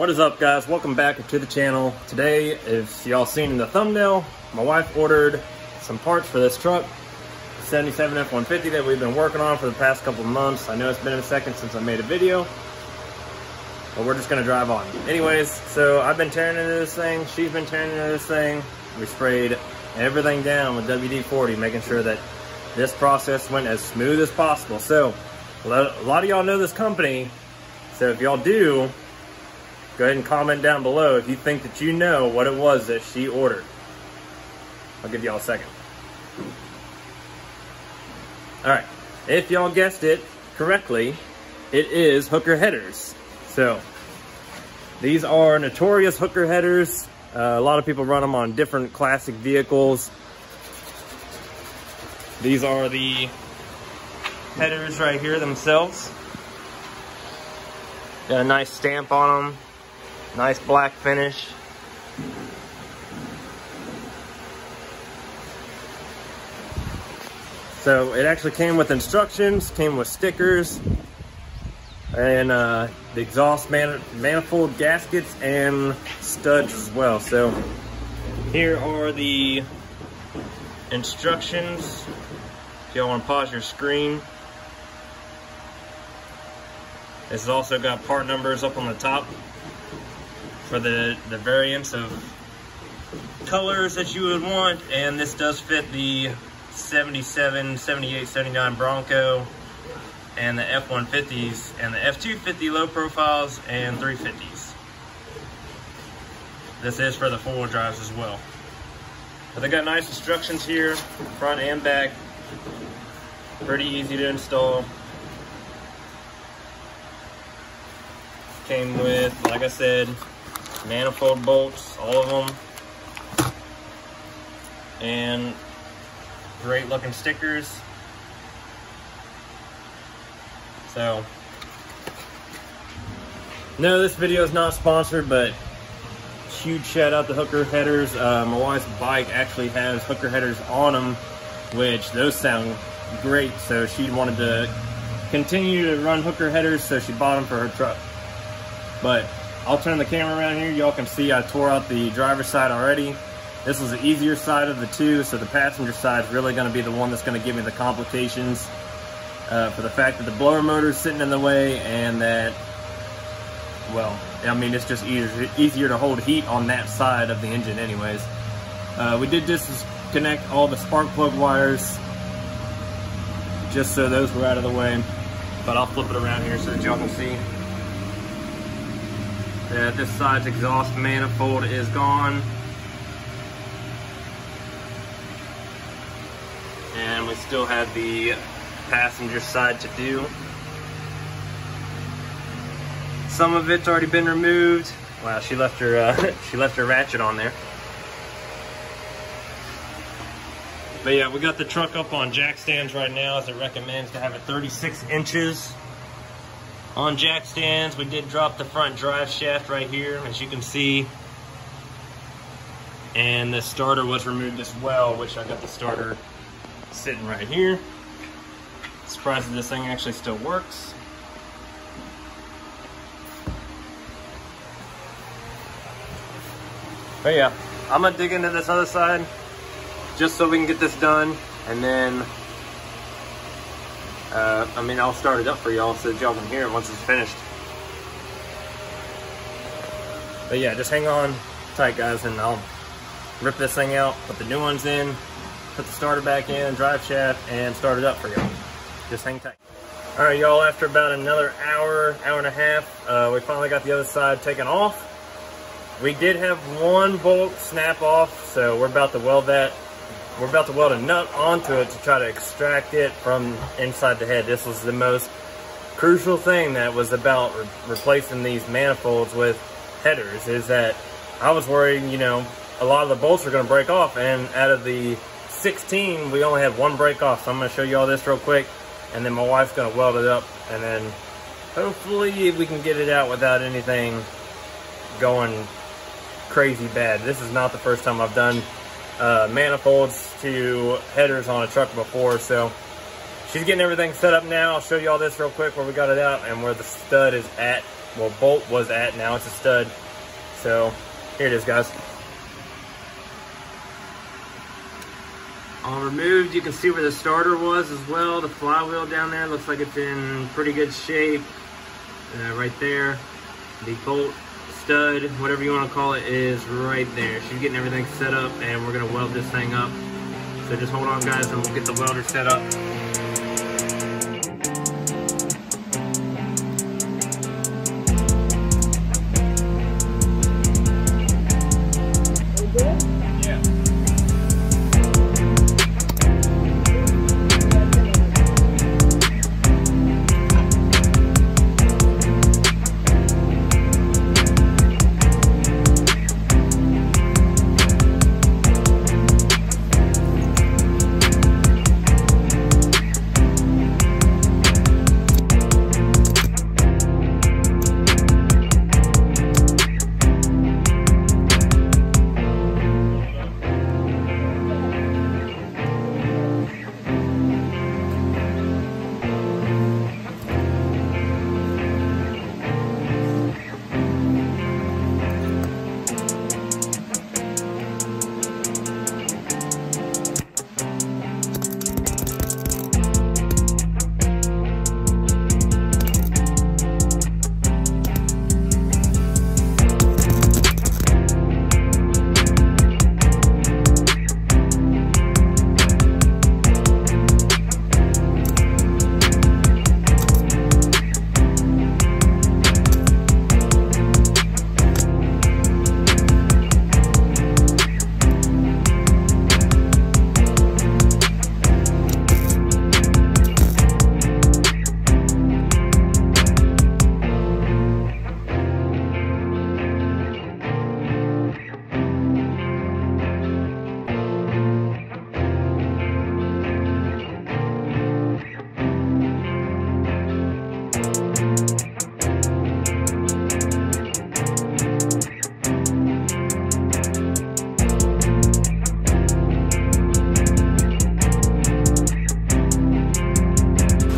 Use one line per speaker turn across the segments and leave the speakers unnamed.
What is up, guys? Welcome back to the channel. Today, as y'all seen in the thumbnail, my wife ordered some parts for this truck, 77 F-150 that we've been working on for the past couple of months. I know it's been a second since I made a video, but we're just gonna drive on. Anyways, so I've been tearing into this thing, she's been tearing into this thing. We sprayed everything down with WD-40, making sure that this process went as smooth as possible. So, a lot of y'all know this company, so if y'all do, go ahead and comment down below if you think that you know what it was that she ordered. I'll give y'all a second. Alright, if y'all guessed it correctly, it is hooker headers. So, these are notorious hooker headers. A lot of people run them on different classic vehicles. These are the headers right here themselves. Got a nice stamp on them. Nice black finish. So it actually came with instructions, came with stickers, and the exhaust manifold gaskets and studs as well. So here are the instructions. If y'all want to pause your screen. This has also got part numbers up on the top for the variants of colors that you would want, and this does fit the 77, 78, 79 Bronco and the F-150s and the F-250 low profiles and 350s. This is for the four-wheel drives as well. But they got nice instructions here, front and back. Pretty easy to install. Came with, like I said, manifold bolts, all of them, and great looking stickers. So, no, this video is not sponsored, but huge shout out to hooker headers. My wife's bike actually has hooker headers on them, which those sound great, so she wanted to continue to run hooker headers, so she bought them for her truck. But I'll turn the camera around here. Y'all can see I tore out the driver's side already. This was the easier side of the two, so the passenger side is really going to be the one that's going to give me the complications for the fact that the blower motor is sitting in the way, and that, well, I mean, it's just easier to hold heat on that side of the engine anyways. We did disconnect all the spark plug wires just so those were out of the way, but I'll flip it around here so that y'all can see. This side's exhaust manifold is gone. And we still have the passenger side to do. Some of it's already been removed. Wow, she left her ratchet on there. But yeah, we got the truck up on jack stands right now, as it recommends to have it 36 inches. On jack stands, we did drop the front drive shaft right here, as you can see. And the starter was removed as well, which I got the starter sitting right here. Surprised that this thing actually still works. But yeah, I'm gonna dig into this other side just so we can get this done, and then I mean, I'll start it up for y'all so that y'all can hear it once it's finished. But yeah, just hang on tight, guys, and I'll rip this thing out, put the new ones in, put the starter back in, drive shaft, and start it up for y'all. Just hang tight. All right, y'all, after about another hour and a half, we finally got the other side taken off. We did have one bolt snap off, so we're about to weld that. We're about to weld a nut onto it to try to extract it from inside the head. This was the most crucial thing that was about replacing these manifolds with headers, is that I was worried, you know, a lot of the bolts are going to break off, and out of the 16, we only had one break off. So I'm going to show you all this real quick, and then my wife's going to weld it up, and then hopefully we can get it out without anything going crazy bad. This is not the first time I've done manifolds to headers on a truck before, so she's getting everything set up now. I'll show you all this real quick where we got it out and where the stud is at well, bolt was at. Now it's a stud. So here it is, guys. All removed. You can see where the starter was as well. The flywheel down there looks like it's in pretty good shape. Right there. The bolt, stud, whatever you want to call it, is right there. She's getting everything set up, and we're going to weld this thing up. So just hold on, guys, and we'll get the welder set up.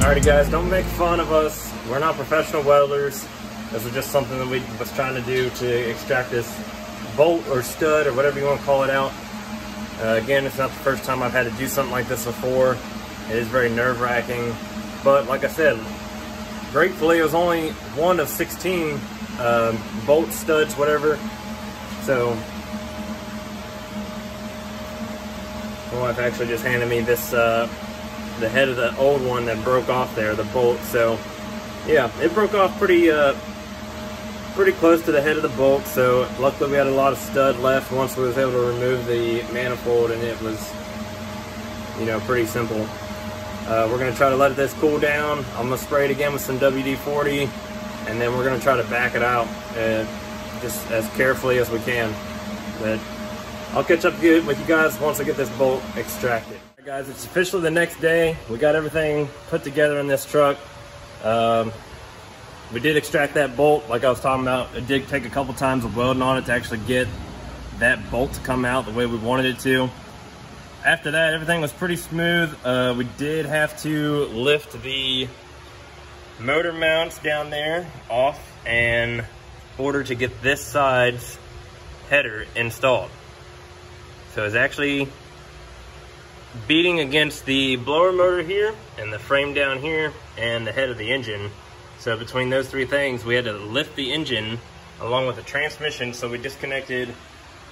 Alrighty guys, don't make fun of us. We're not professional welders. This was just something that we was trying to do to extract this bolt or stud or whatever you want to call it out. Again, it's not the first time I've had to do something like this before. It is very nerve-wracking. But like I said, gratefully it was only one of 16 bolts, studs, whatever. So my wife actually just handed me this the head of the old one that broke off there, the bolt. So yeah, it broke off pretty close to the head of the bolt. So luckily we had a lot of stud left once we was able to remove the manifold, and it was, you know, pretty simple. We're gonna try to let this cool down. I'm gonna spray it again with some WD-40, and then we're gonna try to back it out just as carefully as we can. But I'll catch up with you guys once I get this bolt extracted. All right, guys, it's officially the next day. We got everything put together in this truck. We did extract that bolt like I was talking about. It did take a couple times of welding on it to actually get that bolt to come out the way we wanted it to. After that, everything was pretty smooth. We did have to lift the motor mounts down there off in order to get this side's header installed. So it's actually beating against the blower motor here and the frame down here and the head of the engine. So between those three things, we had to lift the engine along with the transmission. So we disconnected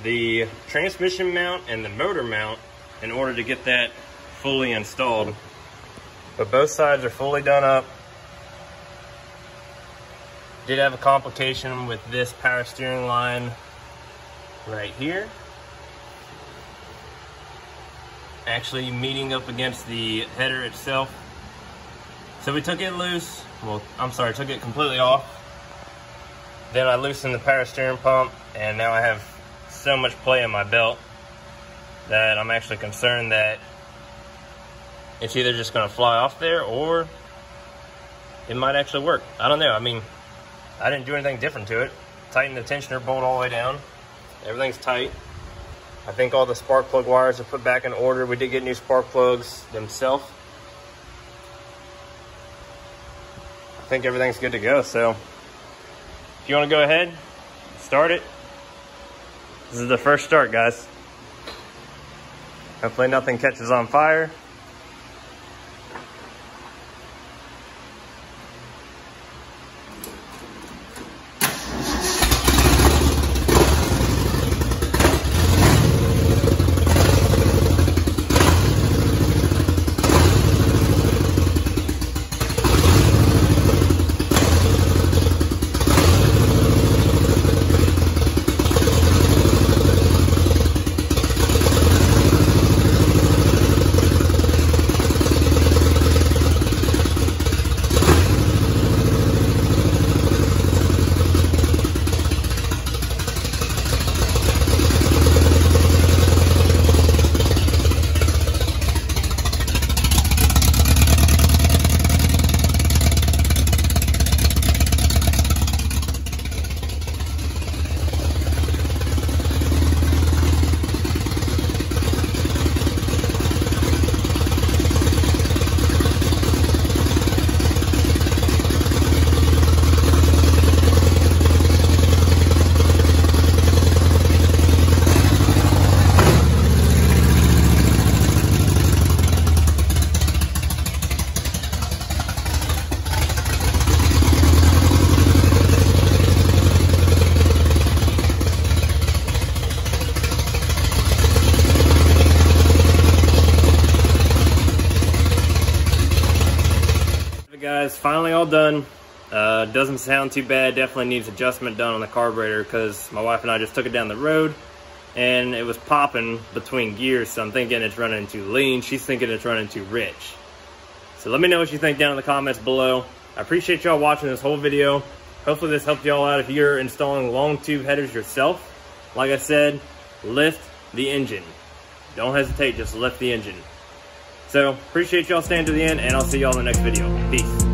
the transmission mount and the motor mount in order to get that fully installed. But both sides are fully done up. Did have a complication with this power steering line right here, actually meeting up against the header itself. So we took it loose. Well, I'm sorry, took it completely off. Then I loosened the power steering pump, and now I have so much play in my belt that I'm actually concerned that it's either just gonna fly off there or it might actually work. I don't know. I mean, I didn't do anything different to it. Tightened the tensioner bolt all the way down. Everything's tight. I think all the spark plug wires are put back in order. We did get new spark plugs themselves. I think everything's good to go. So you want to go ahead, start it. This is the first start, guys. Hopefully nothing catches on fire. Guys, finally all done. Doesn't sound too bad. Definitely needs adjustment done on the carburetor because my wife and I just took it down the road and it was popping between gears, so I'm thinking it's running too lean. She's thinking it's running too rich. So let me know what you think down in the comments below. I appreciate y'all watching this whole video. Hopefully this helped y'all out if you're installing long tube headers yourself. Like I said, lift the engine. Don't hesitate, just lift the engine. So, appreciate y'all staying to the end, and I'll see y'all in the next video. Peace.